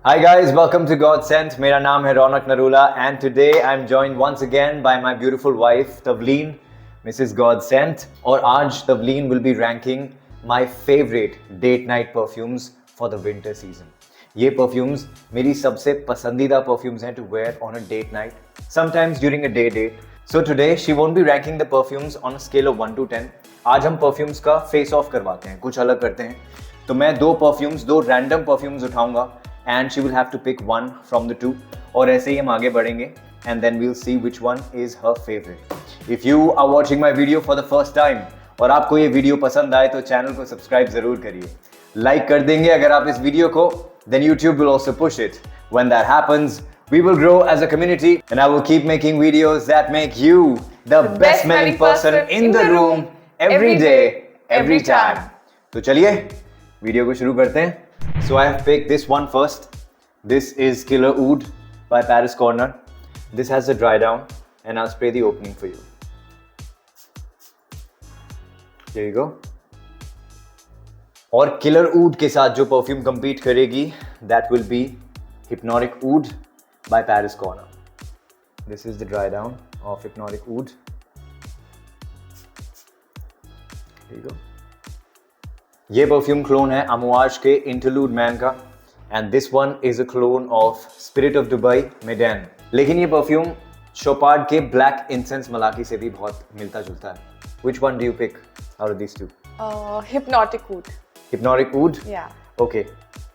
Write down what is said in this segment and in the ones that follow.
Hi guys, welcome to God Sent. मेरा नाम है रौनक Narula and today I'm joined once again by my beautiful wife Tavleen, Mrs. God Sent. और आज Tavleen will be ranking my favorite date night perfumes for the winter season. ये perfumes मेरी सबसे पसंदीदा perfumes हैं to wear on a date night, sometimes during a day date. So today she won't be ranking the perfumes on a scale of 1 to 10. आज हम perfumes का face off करवाते हैं, कुछ अलग करते हैं. तो मैं दो random perfumes उठाऊंगा and she will have to pick one from the two और ऐसे ही हम आगे बढ़ेंगे and then we'll see which one is her favorite. If you are watching my video for the first time और आपको ये video पसंद आए तो चैनल को सब्सक्राइब जरूर करिए, लाइक कर देंगे अगर आप इस वीडियो को, then YouTube will also push it. When that happens, we will grow as a community and I will keep making videos that make you the best smelling person in the room every day, every time. तो चलिए video को शुरू करते हैं. So I have picked this one first. This is Killer Oud by Paris Corner. This has a dry down and I'll spray the opening for you. There you go. और Killer Oud के साथ जो perfume compete करेगी, that will be Hypnotic Oud by Paris Corner. This is the dry down of Hypnotic Oud. There you go. ये perfume clone है Amouage के interlude man का and this one is a clone of spirit of Dubai Meydan. लेकिन ये perfume शोपार्ड के black incense Malachi से भी बहुत मिलता जुलता है. Which one do you pick out of these two? Hypnotic Oud. Hypnotic Oud? Yeah. Okay.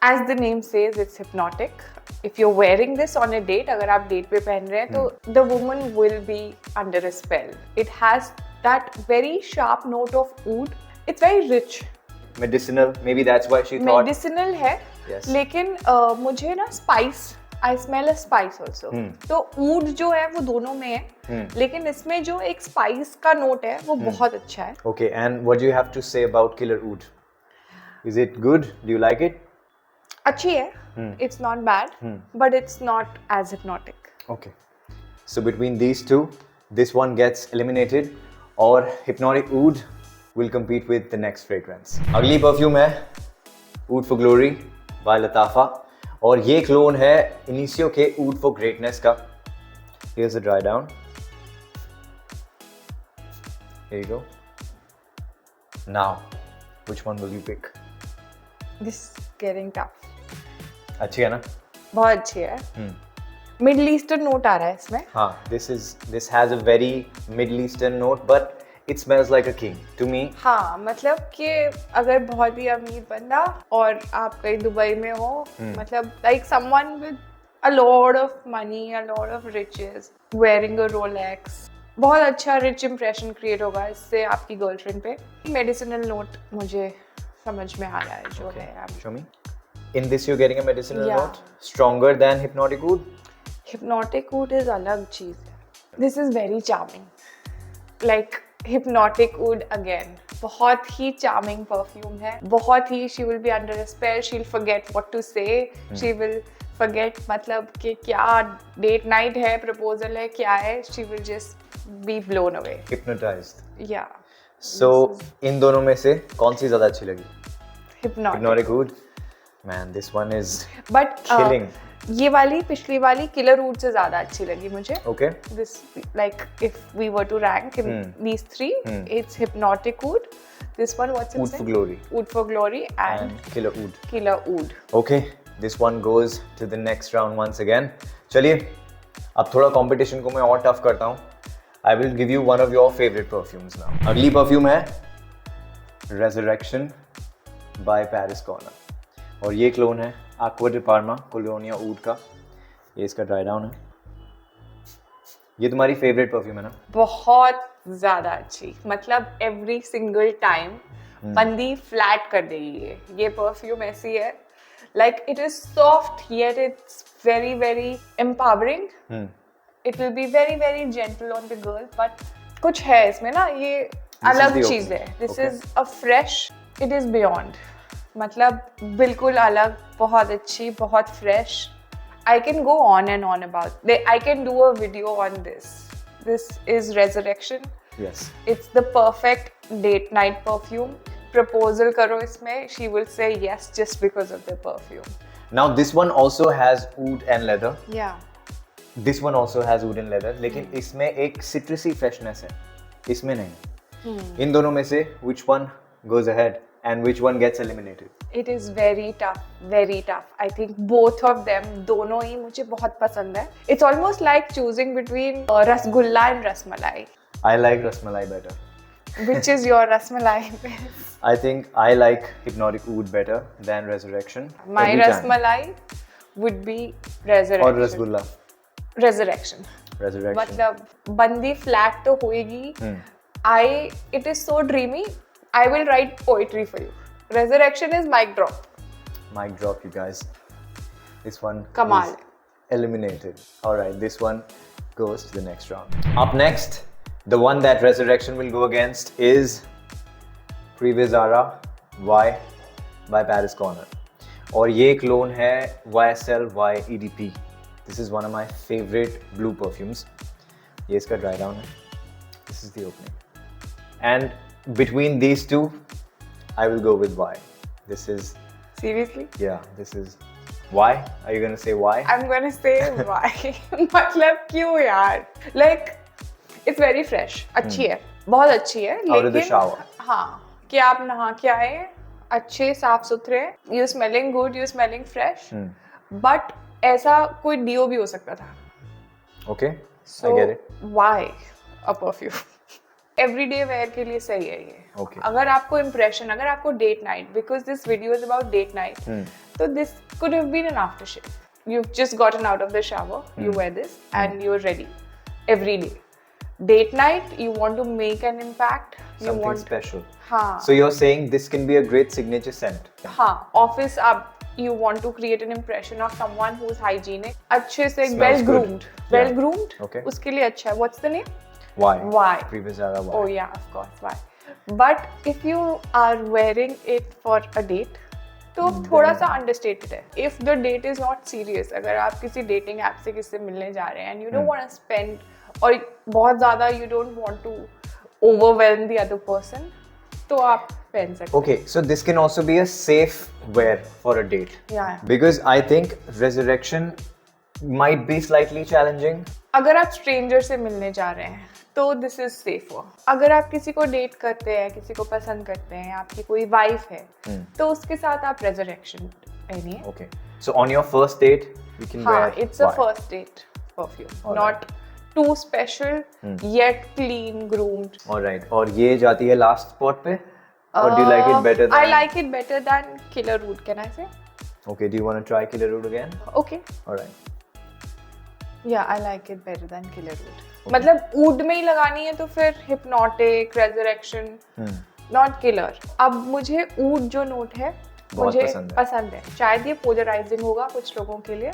As the name says, it's hypnotic. If you're wearing this on a date, अगर आप date पे पहन रहे हैं तो the woman will be under a spell. It has that very sharp note of oud. It's very rich. Medicinal, maybe that's why she thought. Medicinal है, yes. लेकिन मुझे ना spice, I smell a spice also. तो oud जो है वो दोनों में है, लेकिन इसमें जो एक spice का note है वो बहुत अच्छा है. Okay, and what do you have to say about Killer Oud? Is it good? Do you like it? अच्छी है. It's not bad, but it's not as hypnotic. Okay. So between these two, this one gets eliminated और Hypnotic Oud will compete with the next fragrance. अगली perfume है Oud for Glory by Latafa और ये clone है initio के Oud for Greatness का. Here's a dry down. Here you go. Now, which one will you pick? This is getting tough. अच्छी है ना? बहुत अच्छी है. मिडल ईस्टर्न नोट आ रहा है इसमें. हाँ, this has a very Middle Eastern note, but it smells like a king to me. हाँ, मतलब कि अगर बहुत ही अमीर बंदा और आप कहीं दुबई में हो, मतलब like someone with a lot of money, a lot of riches, wearing a Rolex, बहुत अच्छा rich impression create होगा इससे आपकी गर्लफ्रेंड पे. Medicinal note मुझे समझ में आ रहा है जो है. Show me. In this you're getting a medicinal Yeah. note, stronger than Hypnotic Oud. Hypnotic Oud is अलग चीज है. This is very charming. Like Hypnotic Oud again. बहुत ही charming perfume है. बहुत ही she will be under a spell. She'll forget what to say. She will forget मतलब कि क्या date night है, proposal है, क्या है. She will just be blown away. Hypnotized. Yeah. So इन दोनों में से कौन सी ज़्यादा अच्छी लगी? Hypnotic. Hypnotic Oud. Man, this one is But killing. ये वाली पिछली वाली Killer Oud से ज़्यादा अच्छी लगी मुझे. Okay. This, like, if we were to rank in these three, it's Hypnotic Oud. This one, what's its Oud name? for Glory. Oud for Glory and Killer Oud. Killer Oud. Okay, this one goes to the next round once again. चलिए, अब थोड़ा competition को मैं और tough करता हूँ. I will give you one of your favorite perfumes now. अगली perfume है Resurrection by Paris Corner. और ये क्लोन है Aqua de Parma Colonia Oud का. ये इसका ड्राई डाउन है. ये तुम्हारी फेवरेट परफ्यूम है ना? बहुत ज़्यादा अच्छी. मतलब every single time बंदी फ्लैट कर देगी ये परफ्यूम ऐसी है. Like it is soft yet it's very very empowering. It will be very very gentle on the girl, but कुछ है इसमें ना, ये अलग चीज है. This is a fresh. It is beyond. मतलब बिल्कुल अलग, बहुत अच्छी, बहुत fresh. I can go on and on about. I can do a video on this. This is Resurrection. Yes. It's the perfect date night perfume. Proposal करो इसमें, she will say yes just because of the perfume. Now this one also has oud and leather. Yeah. This one also has oud and leather. लेकिन इसमें एक citrusy freshness है. इसमें नहीं. इन दोनों में से which one goes ahead and which one gets eliminated? It is very tough, very tough. I think both of them, दोनों ही मुझे बहुत पसंद है. It's almost like choosing between rasgulla and rasmalai. I like rasmalai better. Which is your rasmalai? I think I like Hypnotic Oud better than Resurrection. My every time. rasmalai would be Resurrection. और rasgulla. Resurrection. Resurrection. मतलब बंदी flat तो होएगी. It is so dreamy. I will write poetry for you. Resurrection is mic drop. Mic drop, you guys. This one Kamal. is eliminated. Alright, this one goes to the next round. Up next, the one that Resurrection will go against is Privizara Y by Paris Corner. और ये clone है YSL Y EDP. This is one of my favorite blue perfumes. ये इसका dry down है. This is the opening. And between these two, I will go with Y. This is, Seriously? yeah, this is Y. Are you gonna say Y? I'm gonna say why. मतलब क्यों यार? Like it's very fresh. अच्छी है, बहुत अच्छी है. Out of the लेकिन shower. हाँ, कि आप नहा के आए, अच्छे साफ सुथरे. You smelling good, you smelling fresh. But ऐसा कोई डिओ भी हो सकता था. Okay, So I get it. why a perfume? Everyday wear के लिए सही है ये. Okay. अगर आपको impression, अगर आपको date night, because this video is about date night, so this could have been an aftershave. You've just gotten out of the shower, you wear this, and you're ready every day. Date night, you want to make an impact. You Something want special. हाँ. So you're saying this can be a great signature scent. हाँ, office आप you want to create an impression of someone who's hygienic, अच्छे से Smells well good. groomed, Yeah. well groomed. Okay. उसके लिए अच्छा है. What's the name? Why? Why? Privizara Y. Oh yeah, of course. Why? But if you are wearing it for a date, तो थोड़ा सा understated है. If the date is not serious, अगर आप किसी dating app से किसी से मिलने जा रहे हैं and you don't want to spend और बहुत ज़्यादा you don't want to overwhelm the other person, तो आप पहन सकते हैं. Okay, so this can also be a safe wear for a date. Yeah. Because I think Resurrection might be slightly challenging. अगर आप स्ट्रेंजर से मिलने जा रहे हैं तो दिस इज सेफ. अगर आप किसी को डेट करते हैं, किसी को पसंद करते हैं, आपकी कोई वाइफ है, तो उसके साथ आप रेजरेक्शन पहनिए. Okay. So on your first date, you can हाँ, wear it's a Y. First date perfume, Alright. Not too special yet clean groomed. Alright. और ये जाती है last spot पे? Or do you like it better than? I like it better than Killer Root, can I say? Okay, do you want to try Killer Root again? Okay. Alright. Yeah, I like it better than Killer Root. मतलब ऊड में ही लगानी है तो फिर hypnotic, resurrection, not killer. अब मुझे ऊड जो note है बहुत मुझे पसंद है. शायद ये पोलराइजिंग होगा कुछ लोगों के लिए,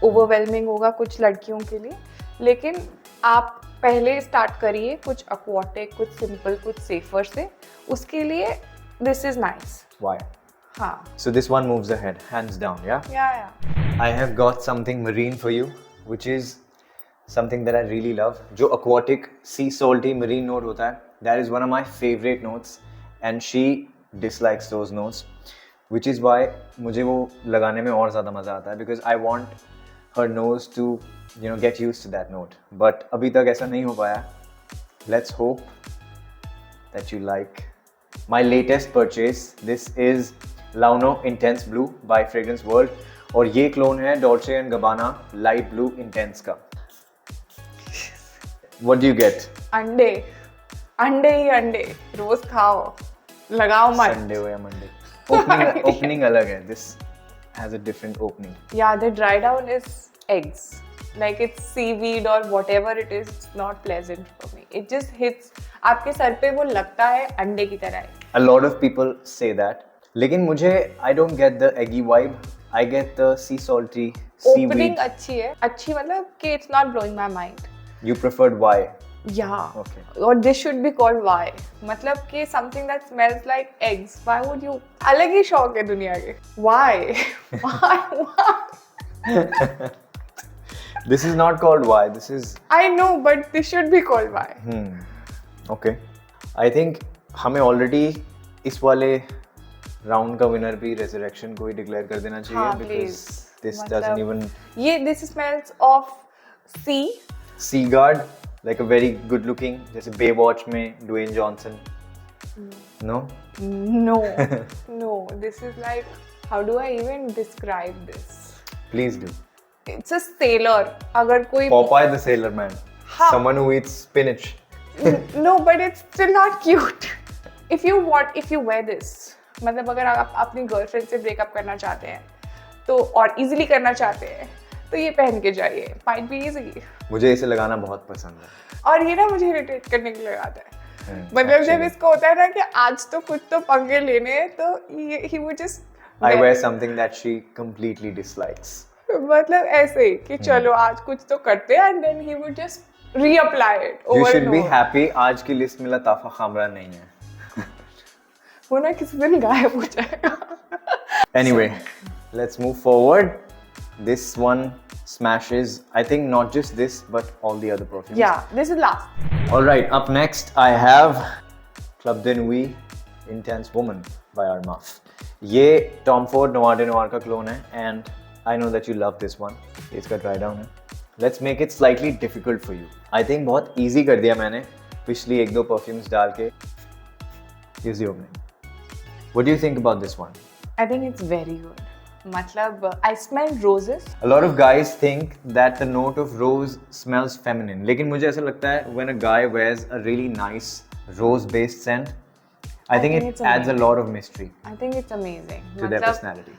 ओवरवेलमिंग होगा कुछ लड़कियों के लिए, लेकिन आप पहले स्टार्ट करिए कुछ aquatic, कुछ सिंपल, कुछ सेफर से. उसके लिए दिस इज नाइस. Why? हाँ. So this one moves ahead, hands down, yeah? या I have got something marine for you, which is something that I really love. जो aquatic, sea salty marine note होता है, that is one of my favorite notes, and she dislikes those notes, which is why मुझे वो लगाने में और ज़्यादा मज़ा आता है, because I want her nose to, you know, get used to that note. But अभी तक ऐसा नहीं हो पाया. Let's hope that you like my latest purchase. This is Launo Intense Blue by Fragrance World, और ये क्लोन है Dolce & Gabbana Light Blue Intense का. What do you get? अंडे, अंडे ही अंडे, रोज खाओ, लगाओ मत. Sunday or Monday? Opening अलग है. This has a different opening. Yeah, the dry down is eggs. Like it's seaweed or whatever it is, it's not pleasant for me. It just hits, आपके sir पे वो लगता है अंडे की तरह है. A lot of people say that. लेकिन मुझे I don't get the eggy vibe. I get the sea salty, seaweed. Opening अच्छी है, अच्छी मतलब कि it's not blowing my mind. You preferred Y. Yeah. Okay. Or this should be called why. मतलब कि something that smells like eggs. Why would you? अलग ही शौक है दुनिया के. Why? Why? This is not called Y. This is I know, but this should be called why. okay. I think हमें already इस वाले राउंड का विनर भी रेजरेक्शन को ही डिक्लेयर कर देना चाहिए, हाँ because please, this doesn't even ये this smells of sea. Seaguard, like a very good looking, जैसे Baywatch में Dwayne Johnson. No? No, no, this is like, how do I even describe this? Please do. It's a sailor. अगर कोई Popeye the Sailor Man. हाँ. Someone who eats spinach. No, but it's still not cute. If you wear this, मतलब अगर आप अपनी girlfriend से breakup करना चाहते हैं तो, और इजीली करना चाहते हैं, तो ये पहन के जाइए. Might be easy. मुझे इसे लगाना बहुत पसंद है. और ये ना मुझे इरिटेट करने के लिए लगाता है. मतलब जब इसको होता है ना कि आज तो कुछ तो पंगे लेने हैं, तो he would just I wear something that she completely dislikes. मतलब ऐसे ही कि चलो आज कुछ तो करते हैं, and then he would just reapply it over You should and be over. happy. आज की लिस्ट में लताफा खामरा नहीं है. वो ना किसी दिन गायब हो जाएगा. Anyway, let's move forward. This one smashes, I think, not just this, but all the other perfumes. Yeah, this is last. Alright, up next I have Club de Nuit Intense Woman by Armaf. ये Tom Ford Noir de Noir का clone है, and I know that you love this one. इसका dry down है. Let's make it slightly difficult for you. I think बहुत easy कर दिया मैंने पिछली एक दो perfumes डाल के. Here's the opening. What do you think about this one? I think it's very good. मतलब I smell roses. A lot of guys think that the note of rose smells feminine. लेकिन मुझे ऐसा लगता है when a guy wears a really nice rose-based scent, I think it it's adds a amazing. lot of mystery I think it's amazing. to their personality.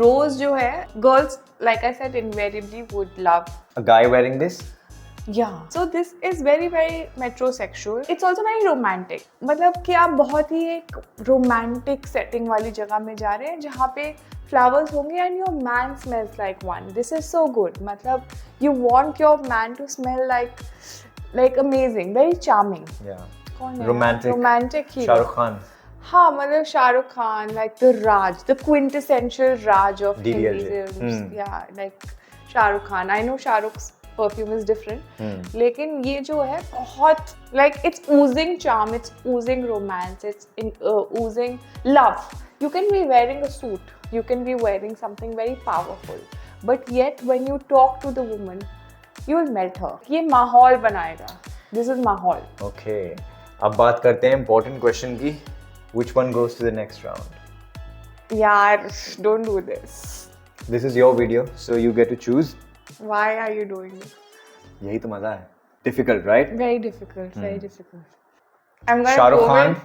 Rose जो है, girls like I said invariably would love. A guy wearing this, Yeah. So this is very very metrosexual. It's also very romantic. मतलब कि आप बहुत ही एक romantic setting वाली जगह में जा रहे हैं जहाँ पे flowers होंगे and your man smells like one. This is so good. मतलब you want your man to smell like amazing, very charming. yeah, कौन है? romantic, Romantic hero. Shah Rukh Khan, हाँ मतलब Shahrukh Khan, like the Raj, the quintessential Raj of Hindi DDLJ. films. Yeah, like Shahrukh Khan. I know Shahrukh's perfume is different. लेकिन ये जो है बहुत like it's oozing charm, it's oozing romance, it's oozing love. You can be wearing a suit, you can be wearing something very powerful, but yet when you talk to the woman, you will melt her. ये माहौल बनाएगा. This is माहौल. okay. अब बात करते हैं important question की. Which one goes to the next round? यार don't do this. This is your video, so you get to choose. Why are you doing this? यही तो मजा है. Difficult, right? Very difficult, very difficult. I'm gonna Shah Rukh go Khan with,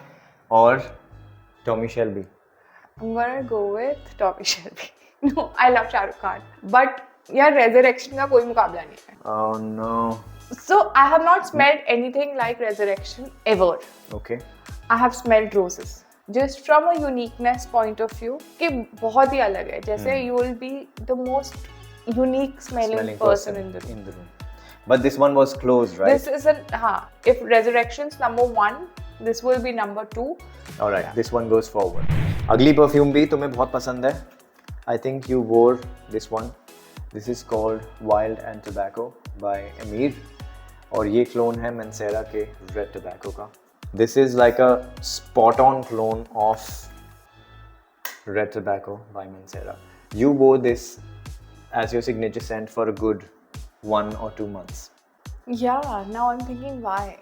और Tommy Shelby. I'm gonna go with Tommy Shelby. No, I love Shah Rukh Khan, but यार Resurrection का कोई मुकाबला नहीं है. Oh no. So I have not smelled anything like Resurrection ever. Okay. I have smelled roses. Just from a uniqueness point of view, कि बहुत ही अलग है. जैसे you will be the most unique smelling person in the room. But this one was closed, right? This isn't, हाँ. If Resurrection's number 1, this will be number 2. Alright, this one goes forward. अगली perfume भी तुम्हें बहुत पसंद है. I think you wore this one. This is called Wild and Tobacco by Amir. और ये clone है Mancera के Red Tobacco का. This is like a spot-on clone of Red Tobacco by Mancera. You wore this as your signature scent for a good 1 or 2 months. Yeah, now I'm thinking why.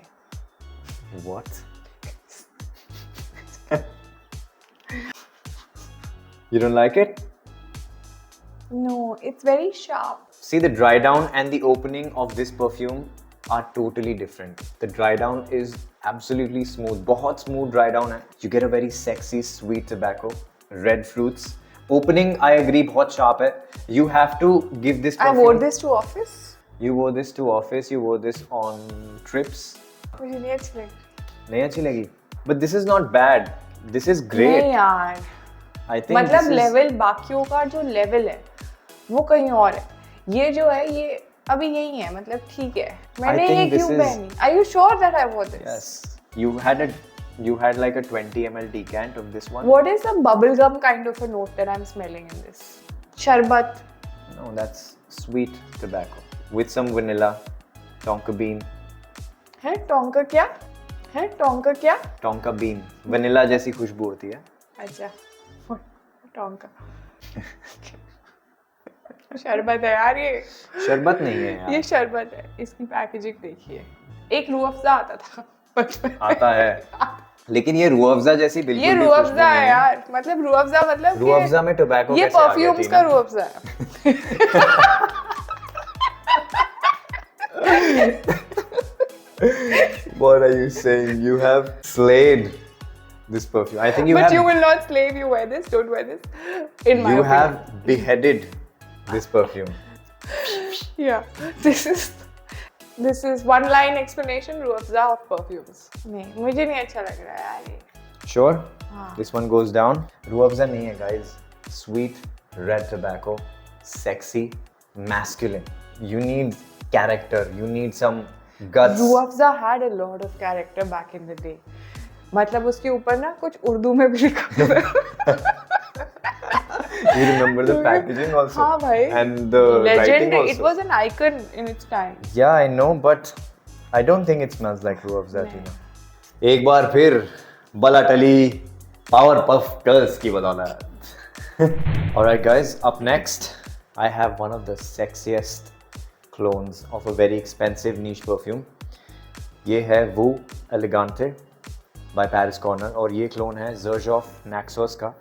What? You don't like it? No, it's very sharp. See, the dry down and the opening of this perfume are totally different. The dry down is absolutely smooth. बहुत smooth dry down है. You get a very sexy sweet tobacco, red fruits. Opening, I agree, बहुत sharp है. You have to give this perfume. I wore this to office. You wore this to office. You wore this on trips. मुझे नहीं अच्छी लगी. नहीं अच्छी लगी. But this is not bad. This is great. नहीं यार. I think मतलब this is... लेवल बाकियों का जो लेवल है वो कहीं और है. ये जो है ये अभी यही है, मतलब ठीक है. मैंने ये क्यों पहनी? Are you sure that I wore this? Yes. You had like a 20 ml decant of this one. What is the bubblegum kind of a note that I'm smelling in this? Sharbat. No, that's sweet tobacco with some vanilla, tonka bean. है tonka क्या? है tonka क्या? Tonka bean. Vanilla जैसी खुशबू होती है. अच्छा. What tonka शरबत है यार ये। शरबत नहीं है यार। ये शरबत है, इसकी पैकेजिंग देखिए। एक रूह अफ़ज़ा आता था बचपन में। आता है, लेकिन ये रूह अफ़ज़ा जैसी बिल्कुल ये भी रूह खुशबू अफ़ज़ा नहीं है यार, मतलब रूह अफ़ज़ा मतलब रूह अफ़ज़ा में टोबैको ये कैसे आ गया परफ्यूम्स टीना? का रूह अफ़ज़ा है। What are you saying? You have slayed this perfume. I think you But have you will not slave, you wear this, don't wear this. In my you opinion. have beheaded this perfume. Yeah, this is one line explanation Rooh Afza of perfumes. नहीं, मुझे नहीं अच्छा लग रहा है यार ये। Sure? हाँ। This one goes down. Rooh Afza नहीं है guys. Sweet red tobacco, sexy, masculine. You need character. You need some guts. Rooh Afza had a lot of character back in the day. मतलब उसके ऊपर ना कुछ उर्दू में भी लिखा हुआ है। You remember the packaging also? हाँ भाई। And the writing Legend, also. it was an icon in its time. Yeah, I know, but I don't think it smells like Ruh Afza, Tina. एक बार फिर बला टली पावर पफ गर्ल्स की बदौलत. Alright guys, up next I have one of the sexiest clones of a very expensive niche perfume. ये है Voo Elegante by Paris Corner और ये क्लोन है Xerjoff Naxos का.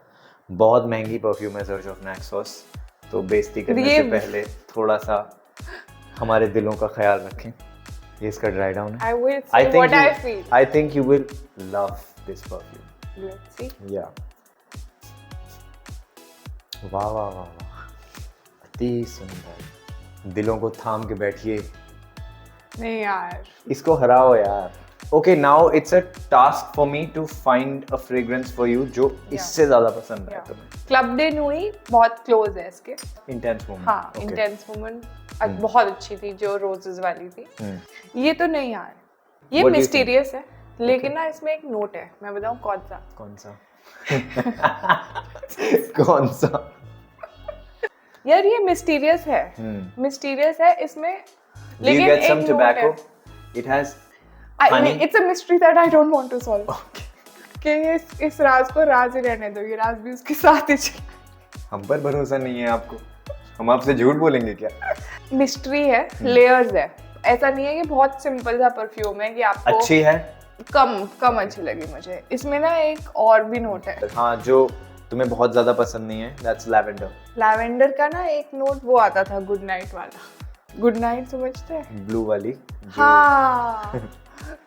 बहुत महंगी परफ्यूम है Xerjoff Naxos, तो बेइज्जती करने से पहले थोड़ा सा हमारे दिलों का ख्याल रखें. ये इसका ड्राई डाउन है. I will say what I feel. I think you will love this perfume. Let's see. Yeah. वाह वाह वाह वाह, अति सुंदर. दिलों को थाम के बैठिए. नहीं यार. इसको हराओ यार. Okay, now it's a task for me to find a fragrance for you जो इससे ज़्यादा पसंद है तुम्हें. Club de Nuit बहुत close है इसके. Intense Woman. हाँ, Okay. Intense Woman बहुत अच्छी थी जो रोजेस वाली थी. ये तो नहीं यार. ये What do you मिस्टीरियस है, लेकिन ना इसमें एक नोट है. मैं बताऊँ कौन सा? कौन सा? कौन सा? यार ये मिस्टीरियस है. मिस्टीरियस है इसमें. Do you लेकिन get एक some note tobacco? है. It has honey. It's a mystery that I don't want to solve. कि ये इस राज को राज ही रहने दो. ये राज भी उसके साथ ही चले. हम पर भरोसा नहीं है आपको. हम आपसे झूठ बोलेंगे क्या? मिस्ट्री है, लेयर्स है. ऐसा नहीं है कि बहुत सिंपल सा परफ्यूम है कि आपको अच्छी है. कम अच्छी लगी मुझे. इसमें ना एक और भी नोट है. हाँ, जो तुम्हें बहुत ज्यादा पसंद नहीं है. That's lavender. लैवेंडर का ना एक नोट वो आता था गुड नाइट वाला. गुड नाइट समझते हैं? ब्लू वाली. हाँ.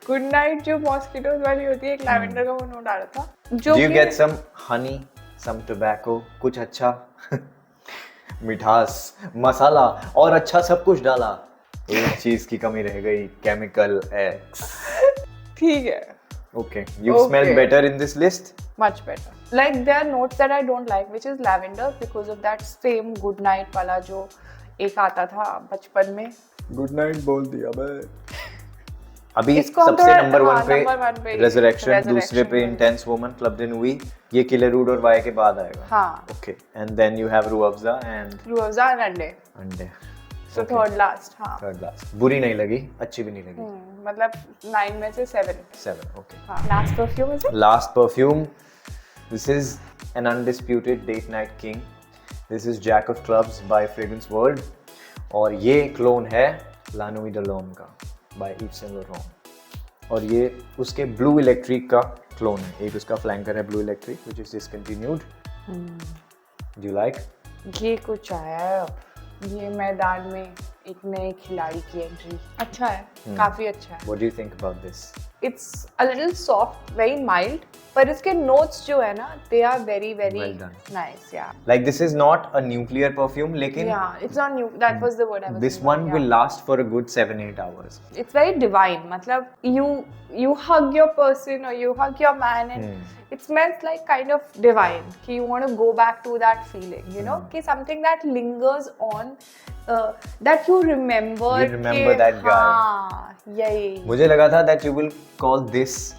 गुड नाइट जो मॉस्किटोज वाली होती है, एक लैवेंडर का वो नोट आ रहा था. जो Do you get some honey, some tobacco, कुछ अच्छा? मिठास, मसाला और अच्छा सब कुछ डाला. एक चीज की कमी रह गई, केमिकल X. ठीक है. Okay, you smell better in this list? Much better. Like there are notes that I don't like, which is lavender because of that same good night वाला जो एक आता था बचपन में. गुड नाइट बोल दिया बे. अभी इसको सबसे नंबर वन वन पे रेजरेक्शन, दूसरे पे intense woman, club de nuit. ये किलरवुड और वाई के बाद आएगा. हाँ. Okay, and then you have Rooh Afza and Rooh Afza and अंडे. So third last. हाँ. Third last. बुरी नहीं लगी, अच्छी भी नहीं लगी. मतलब 9 में से 7. 7. ओके. हाँ. Last perfume is it? Last perfume. This is an undisputed date night king. This is Jack of Clubs by Fragrance World. और ये क्लोन है La Nuit de l'Homme का by Yves Saint Laurent. और ये उसके Blue Electric का clone है. एक उसका फ्लैंकर है Blue Electric which is discontinued. Do you like? ये कुछ आया है अब. ये मैदान में एक नए खिलाड़ी की एंट्री. अच्छा है. काफी अच्छा है. What do you think about this? It's a little soft, very mild, पर इसके notes जो है ना, they are very Well done. nice, yeah. Like this is not a nuclear perfume, लेकिन Yeah, it's not new. That was the word I was. this thinking, one yeah. will last for a good 7-8 hours. It's very divine. मतलब you hug your person or you hug your man and it smells like kind of divine. कि you want to go back to that feeling, you know? कि something that lingers on, that you remember. You remember that guy. हाँ, यही. मुझे लगा था that you will call this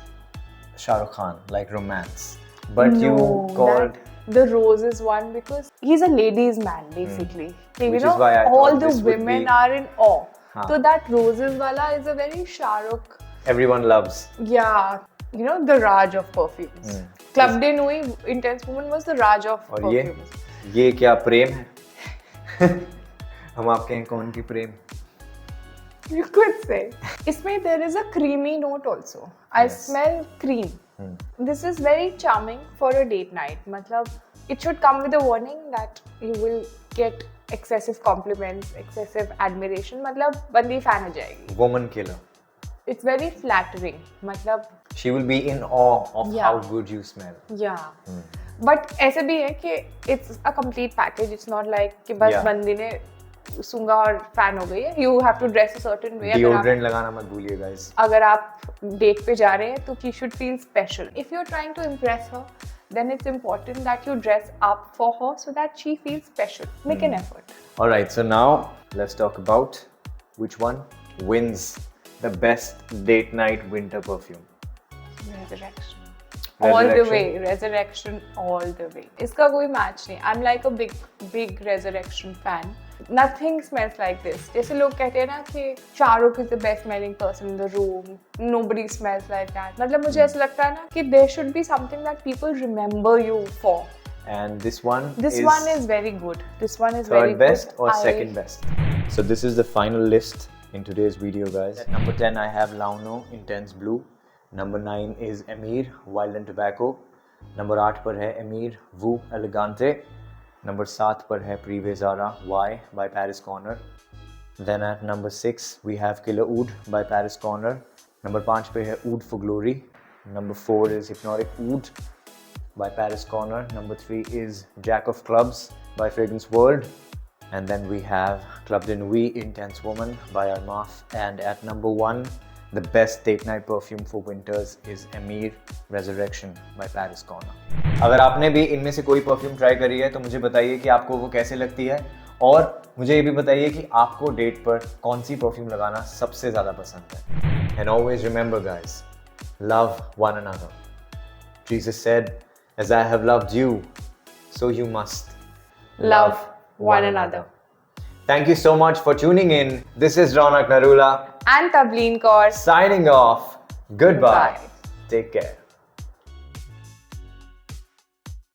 Shah Rukh Khan, like romance, but you called the roses one because he's a ladies man basically. You Which know, is why I all thought the this would women be- are in awe. हाँ. So that roses wala is a very Shah Rukh, everyone loves. yeah, you know, the Raj of perfumes. Club de Nuit Intense Woman was the Raj of और perfumes. ये क्या प्रेम है? हम आपके हैं कौन की प्रेम? You could say. इसमें there is a creamy note also. I Yes. smell cream. This is very charming for a date night. मतलब it should come with a warning that you will get excessive compliments, excessive admiration. मतलब बंदी fan हो जाएगी. Woman killer. It's very flattering. मतलब She will be in awe of Yeah. how good you smell. yeah. But ऐसे भी है कि it's a complete package. It's not like कि बस Yeah. बंदी ने सूंघा और फैन हो गई है. You have to dress a certain way. Deodorant लगाना मत भूलिए guys. अगर आप डेट पे जा रहे हैं तो she should feel special. If you're trying to impress her, then it's important that you dress up for her so that she feels special. Make an effort. Alright, so now let's talk about which one wins the best date night winter perfume. Resurrection. All the Resurrection. way. Resurrection all the way. इसका कोई match नहीं. I'm like a big Resurrection fan. Nothing smells like this. जैसे लोग कहते हैं ना कि Shahrukh is the best smelling person in the room. Nobody smells like that. मतलब मुझे ऐसा लगता है ना कि there should be something that people remember you for. And this one This one is very good. This one is third very best good. or second best. So this is the final list in today's video, guys. At number 10 I have Launo Intense Blue. Number 9 is Emir Wild and Tobacco. Number 8 पर है Emir Voo Elegante. Number 7 पर है Privé Zara Y by Paris Corner. Then at number 6 we have Killer Oud by Paris Corner. Number 5 पे है Oud for Glory. Number 4 is Hypnotic Oud by Paris Corner. Number 3 is Jack of Clubs by Fragrance World. And then we have Club de Nuit Intense Woman by Armaf. And at number 1, the best date night perfume for winters is Emir Resurrection by Paris Corner. अगर आपने भी इनमें से कोई perfume try करी है तो मुझे बताइए कि आपको वो कैसे लगती है और मुझे ये भी बताइए कि आपको डेट पर कौन सी परफ्यूम लगाना सबसे ज़्यादा पसंद है. And always remember guys, love one another. Jesus said, as I have loved you, so you must Love one another. Thank you so much for tuning in. This is Ronak Narula And Tableen Kaur. signing off. Goodbye. Bye. Take care.